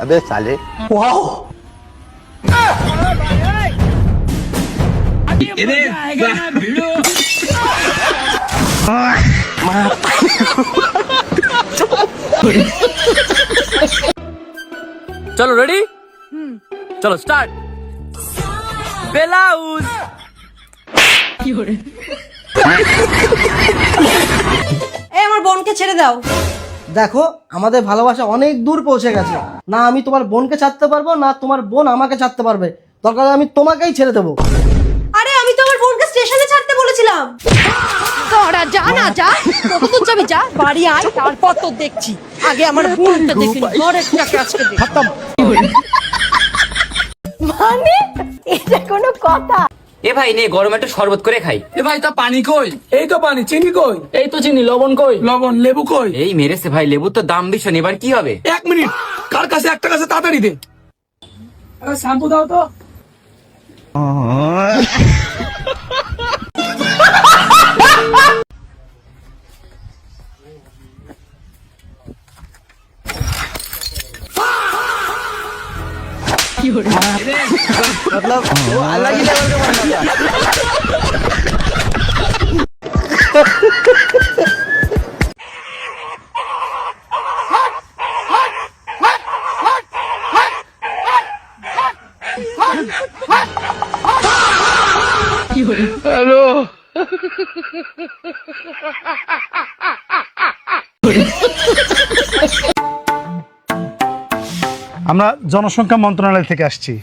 अबे साले ওয়াও চলো রেডি চলো স্টার্ট ব্লাউজ এই আমার বোনকে ছেড়ে দাও। দেখো আমাদের ভালোবাসা অনেক দূর পৌঁছে গেছে, না আমি তোমার বোনকে ছাড়তে পারবো না তোমার বোন আমাকে ছাড়তে পারবে, দরকার হলে আমি তোমাকেই ছেড়ে দেবো। আরে আমি তো আমার বোনকে স্টেশনে ছাড়তে বলেছিলাম। তোরা যা না যা, কতদূর যাবি যা, বাড়ি আয় তারপর তো দেখছি। আগে আমার বোনটা দেখি, ঘরেরটাকে আজকে দেখি। মানে এটা কোনো কথা? এ ভাই নে গরমে একটু শরবত করে খাই। এ ভাই তা পানি কই? এই তো পানি। চিনি কই? এই তো চিনি। লবণ কই? লবণ। লেবু কই? এই মেরেছে ভাই, লেবুর তো দাম ভীষণ, এবার কি হবে? 1 মিনিট, কার কাছে একটা কাছে তাড়াতাড়ি দে। শ্যাম্পু দাও তো। मतलब वो अलग ही लेवल का बनना था। আমরা জনসংখ্যা মন্ত্রণালয় থেকে আসছি।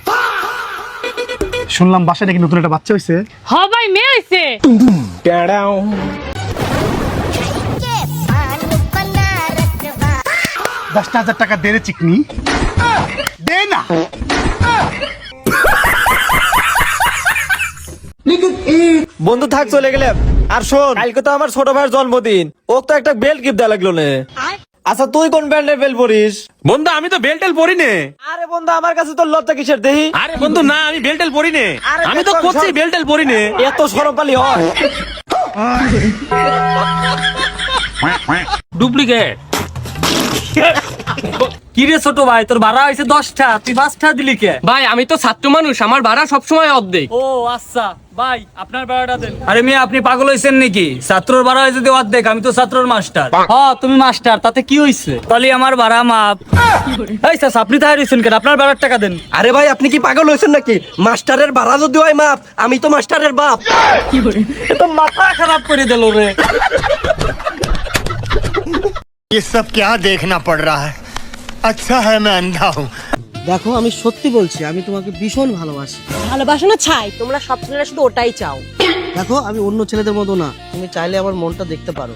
শুনলাম বাসায় নাকি নতুন একটা বাচ্চা হয়েছে। হ ভাই, মেয়ে হইছে। 10,000 টাকা দে রে চিকনি, দে না। বন্ধু থাক, চলে গেলে। আর শোন, কালকে তো আমার ছোট ভাইয়ের জন্মদিন, ও তো একটা বেল্ট গিফট দেওয়া লাগলো নে। আচ্ছা তুই কোন ব্র্যান্ডের বেল্ট পরিস? বন্ধু আমি তো বেল্টেল পরি নে। আরে বন্ধু আমার কাছে তো লজ্জা কিসের দেহি? আরে বন্ধু না, আমি বেল্টেল পরি নে। আরে আমি তো সর, করছি সর। বেল্টেল পরি নে। এত শরম পালি হয়? ডুপ্লিকেট। কি রে ছোট ভাই, তোর ভাড়া হয়েছে 10টা, তুই 5টা দিলি কে? ভাই আমি তো ছাত্র মানুষ, আমার ভাড়া সবসময় অর্ধেক। ও আচ্ছা ভাই, আপনার ভাড়াটা দেন। আরে মেয়ে আপনি পাগল হয়েছেন নাকি? ছাত্রর ভাড়া হয়েছে যদি অর্ধেক, আমি তো ছাত্রর মাস্টার। হ্যাঁ তুমি মাস্টার, তাতে কি হয়েছে? তাহলে আমার ভাড়া মাপ। এই স্যার আপনি তাই হয়েছেন কেন? আপনার ভাড়ার টাকা দেন। আরে ভাই আপনি কি পাগল হয়েছেন নাকি? মাস্টারের ভাড়া যদি হয় মাপ, আমি তো মাস্টারের বাপ। এ তো মাথা খারাপ করে দিল রে। ये सब क्या देखना पड़ रहा है। अच्छा है मैं अंधा हूँ। দেখো আমি সত্যি বলছি, আমি তোমাকে ভীষণ ভালোবাসি। ভালোবাসা না ছাই, তোমরা সব ছেলেরা শুধু ওটাই চাও। দেখো আমি অন্য ছেলেদের মতো না, তুমি চাইলে আমার মনটা দেখতে পারো।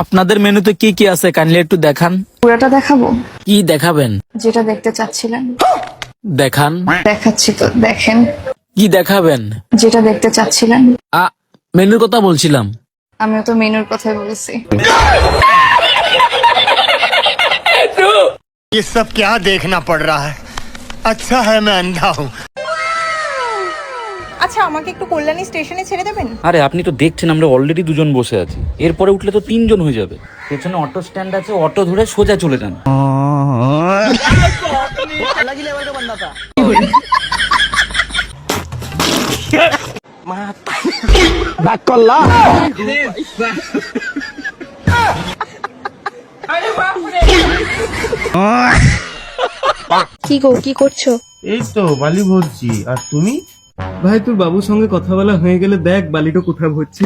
আপনাদের মেনুতে কি কি আছে কাইন্ডলি একটু দেখান। পুরোটা দেখাবো? কি দেখাবেন? যেটা দেখতে চাচ্ছিলেন দেখান। দেখাচ্ছি তো, দেখেন। কি দেখাবেন? যেটা দেখতে চাচ্ছিলেন। মেনুর কথা বলছিলাম। আমিও তো মেনুর কথাই বলছি। ये सब क्या देखना पड़ रहा है। अच्छा है मैं अंधा हूँ। আচ্ছা আমাকে একটু কল্যাণী স্টেশনে ছেড়ে দেবেন? আরে আপনি তো দেখছেন আমরা অলরেডি 2 জন বসে আছি, এরপরে উঠলে তো 3 জন হয়ে যাবে। পেছনে অটো স্ট্যান্ড আছে, অটো ধরে সোজা চলে যান। अलग ही लेवल का बनना था। ব্যাক করলা। কি গো, কি করছো? এই তো বালি ভরছি। আর তুমি? ভাই তোর বাবুর সঙ্গে কথা বলা হয়ে গেলে দেখ বালিটা কোথায় ভরছি।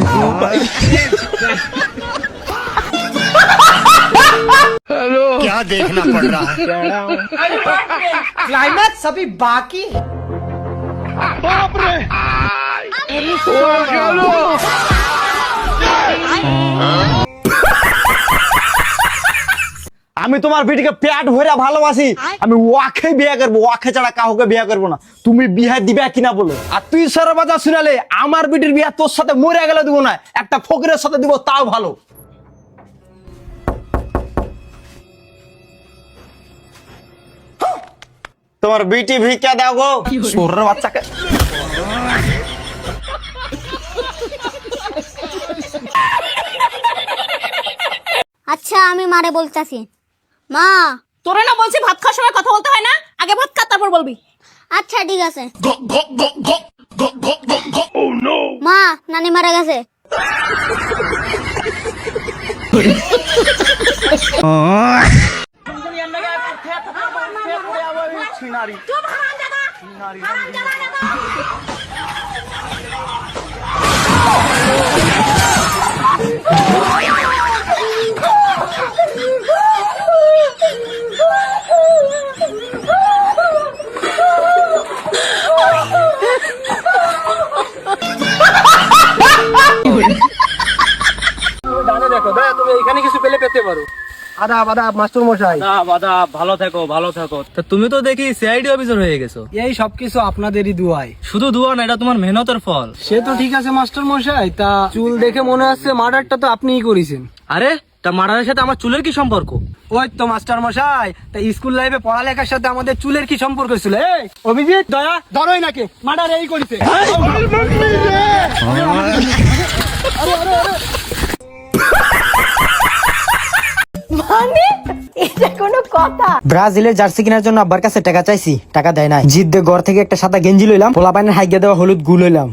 क्या देखना पड़ रहा है। क्लाइमैक्स अभी बाकी है। আমি তোমার বেটিকে পেট ভরে ভালোবাসি, আমি ওয়াকে বিয়ে করবো, ওয়াকে ছাড়া কাউকে বিয়ে করবো না। তুমি বিয়ে দিবে কিনা বলো? আর তুই সরবাজা শুনালে আমার বেটির বিয়ে তোর সাথে মরে গেলে দিব না, একটা ফকিরের সাথে দিব তাও ভালো। তোমার বিটি ভিক্ষা দাও গো, ছোট্ট বাচ্চাকে। আমি মারে বলতাছি। মা, তোরে না বলছি ভাত খাওয়ার সময় কথা বলতে হয় না, আগে ভাত খা তারপর বলবি। আচ্ছা ঠিক আছে। মা, নানি মারা গেছে। তুমি এখানে কিছু পেলে পেতে পারো। আদাব আদাব মাস্টার মশাই। ভালো থাকো ভালো থাকো। তা তুমি তো দেখি সিআইডি অফিসার হয়ে গেছো। এই সবকিছু আপনাদেরই দুয়ায়। শুধু দুয়া না, এটা তোমার মেহনতের ফল। সে তো ঠিক আছে মাস্টার মশাই, তা চুল দেখে মনে হচ্ছে মার্ডারটা তো আপনিই করেছেন। আরে তা মার্ডারের সাথে আমার চুলের কি সম্পর্ক? ওই তো মাস্টার মশাই, তা স্কুল লাইফে পড়ালেখার সাথে আমাদের চুলের কি সম্পর্ক ছিল? এই অভিজিৎ, দয়া ধরোই নাকি মার্ডার এই করেছে। মানে এটা কোনো কথা? ব্রাজিলের জার্সি কেনার জন্য আব্বার কাছে টাকা চাইছি, টাকা দেয় নাই। জিদ দিয়ে ঘর থেকে একটা সাদা গেঞ্জি লইলাম, পোলা পাইনের হাইগা দেওয়া হলুদ গু লইলাম।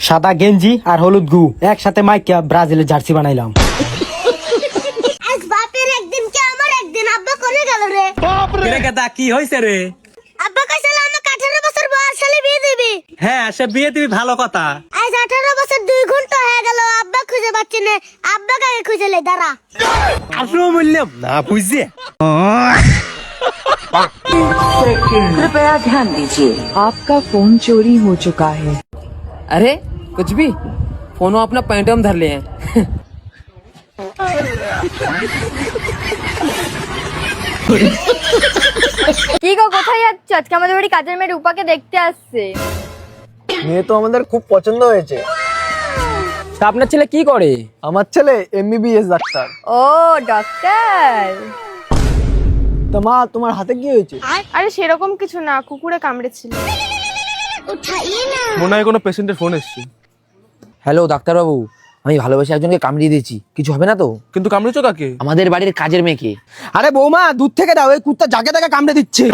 সাদা গেঞ্জি আর হলুদ গু একসাথে মাইকা ব্রাজিলের জার্সি বানাইলাম। আজ বাপের একদিন কি আমার একদিন। আব্বা কোনে গেল রে? রে কেতা কি হইছে রে? আব্বা কইছিল আমাকে 18 বছর বয়স হলে বিয়ে দিবি। হ্যাঁ, সে বিয়ে দিবি, ভালো কথা। আজ 18 বছর 2 ঘন্টা হয়ে গেল, আব্বা খুঁজে পাচ্ছি না। আব্বা কাকে খুঁজে লে? দাঁড়া। আসলে বললাম না, বুঝছে। कृपया ध्यान दीजिए, आपका फोन चोरी हो चुका है। अरे कुछ भी, फोनो अपना पैंटम धर लिए हैं। কি গো, কোথায় যাচ্ছ? আজকে আমাদের বাড়ি কাজের মেয়ে রূপাকে দেখতে আসছে। মেয়ে তো আমাদের খুব পছন্দ হয়েছে। তা আপনার ছেলে কি করে? আমার ছেলে এমবিবিএস ডাক্তার। ও ডক্টর। তা মা, তোমার হাতে কি হয়েছে? আরে সেরকম কিছু না, কুকুরে কামড়েছিল। মনে হয় কোনো পেশেন্টের ফোন এসছে। হ্যালো ডাক্তার বাবু, আমি ভালোবেসে একজনকে কামড়িয়ে দিয়েছি, কিছু হবে না তো? কিন্তু কামড়েছো কাকে? আমাদের বাড়ির কাজের মেয়েকে। আরে বৌমা, দূর থেকে দাও, এই কুত্তা যাকে তাকে কামড়ে দিচ্ছে।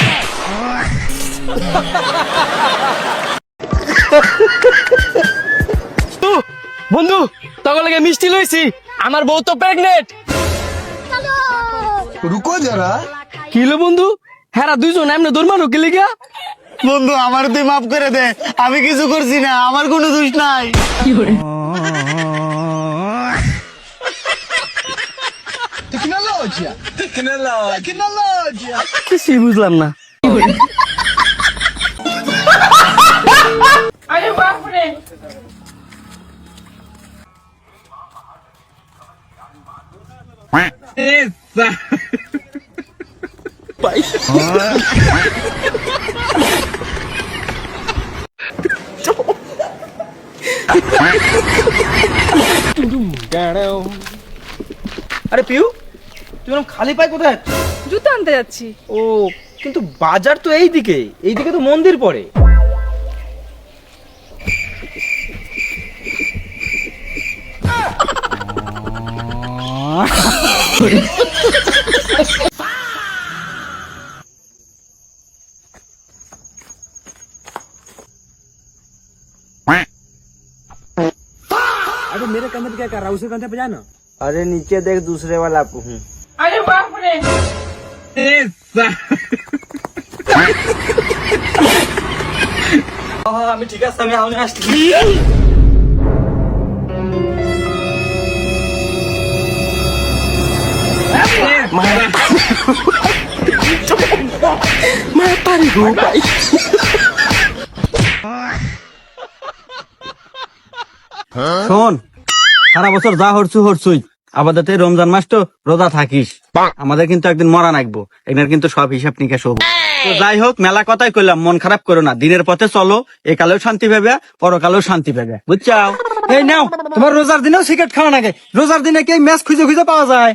বন্ধু, তখন লাগে মিষ্টি লইছি, আমার বউ তো প্রেগনেন্ট। রুকো যারা। কিলো বন্ধু, হ্যাঁ দুইজন এমনি দৌড়মানো কে লিগা? বন্ধু, আমার তুই মাফ করে দে, আমি কিছু করছি না, আমার কোনো দোষ নাই। কিছুই বুঝলাম না। আরে পিউ, তুমি এরকম খালি পায়ে কোথায় যাচ্ছ? জুতো আনতে যাচ্ছি। ও, কিন্তু বাজার তো এইদিকে, এইদিকে তো মন্দির পড়ে। अरे मेरे कंधे पे क्या कर रहा है, उसके कंधे पे जाना। अरे नीचे देख, दूसरे वाला हूँ। अरे बाप रे। আমি ঠিক আছে, আমি আউনে আসছি। শোন, সারা বছর যা হরছুই আপাতত রমজান মাস তো রোজা থাকিস। আমাদের কিন্তু একদিন মরা নাকবো, এনার কিন্তু সব হিসাব নিকাশ হবো। তো যাই হোক, মেলা কথাই কইলাম, মন খারাপ করো না। দিনের পথে চলো, একালেও শান্তি পাবে, পরকালেও শান্তি পাবে, বুঝছাও? এই নাও, তোমার রোজার দিনেও সিগারেট খাওয়া নাকি? রোজার দিনে কি ম্যাচ খুঁজে খুঁজে পাওয়া যায়?